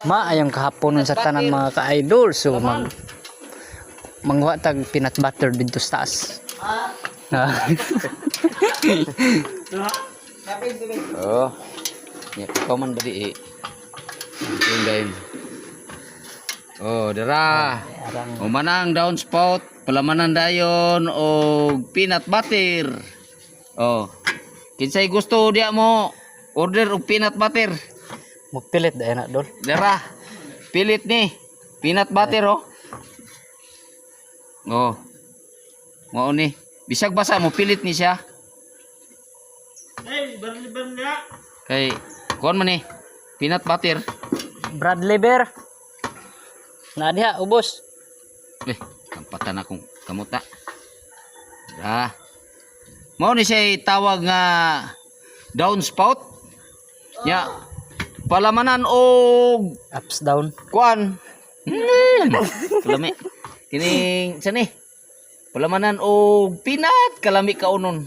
Maayong kahapon sa tanan mga ka-idol. So mangwa tag peanut butter dito sa taas. Oh. Ya komen tadi. Yung game. Oh, dara. O manang down spout, palamanan dayon o peanut butter. Oh. Kinsay gusto dia mo order og peanut butter. Magpilit dahil na dol. Dara. Pilit ni. Peanut butter oh. Oh. Mao ni. Bisag basa mo pilit ni siya. Hey, barli-barli na. Kay kuan man ni. Peanut butter. Bradley Bear. Na diha ubos. Kampatan akong kamuta. Ah. Mao ni siya tawag nga downspout. Ya. Palamanan og Ups down. kuan. Kalami. Kining sa ni. Palamanan og peanut kalami kaunon.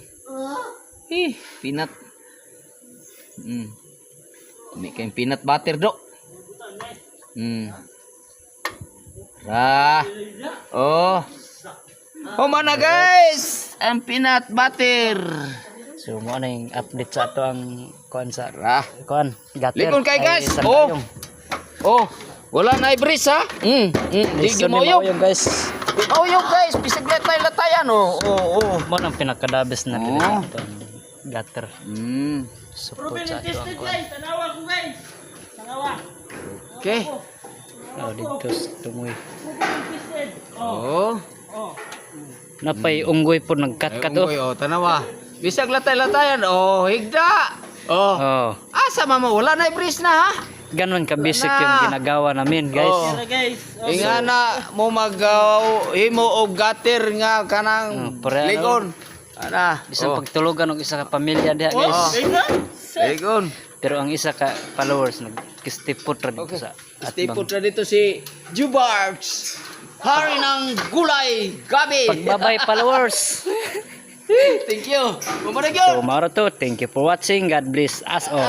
Peanut. Ini kayong peanut butter do. Oh. Oh mana guys, ang peanut butter. So mo na yung update sa ato ang kuan sa kuan gutter. Likon kay guys. Ay, Oh. sandayong. Oh, wala na ibris ha. Listen mo ni yung. Maoyong guys. Oh, yung guys, bisag latayan oh. Oh. Mo nang pinakadabes na dili Oh. ato ang gutter. Support sa ato ang kuan. Guys, tanawa ko guys. Tanawa. Okay. Oh, dito sa tumoy. Oh. Napay unggoy po nagkat-kat oh. Oh, tanawa. Bisag latayan. Oh, higda. Oh. Oh. Asa mama wala na ibris na ha. Ganon ka basic yung ginagawa namin, guys. Oh. Tara guys. Inga na mo magaw himo og gutter nga kanang pare, ano? ligon. Ana. Bisang pagtulugan ng isa ka pamilya diha, guys. Ligon. Pero ang isa ka followers nagkistipot ra dito sa Stipot na dito si Jubarbs. Hari ng gulay, gabi. Pagbabay followers. Thank you. So, maro to. Thank you for watching. God bless us all.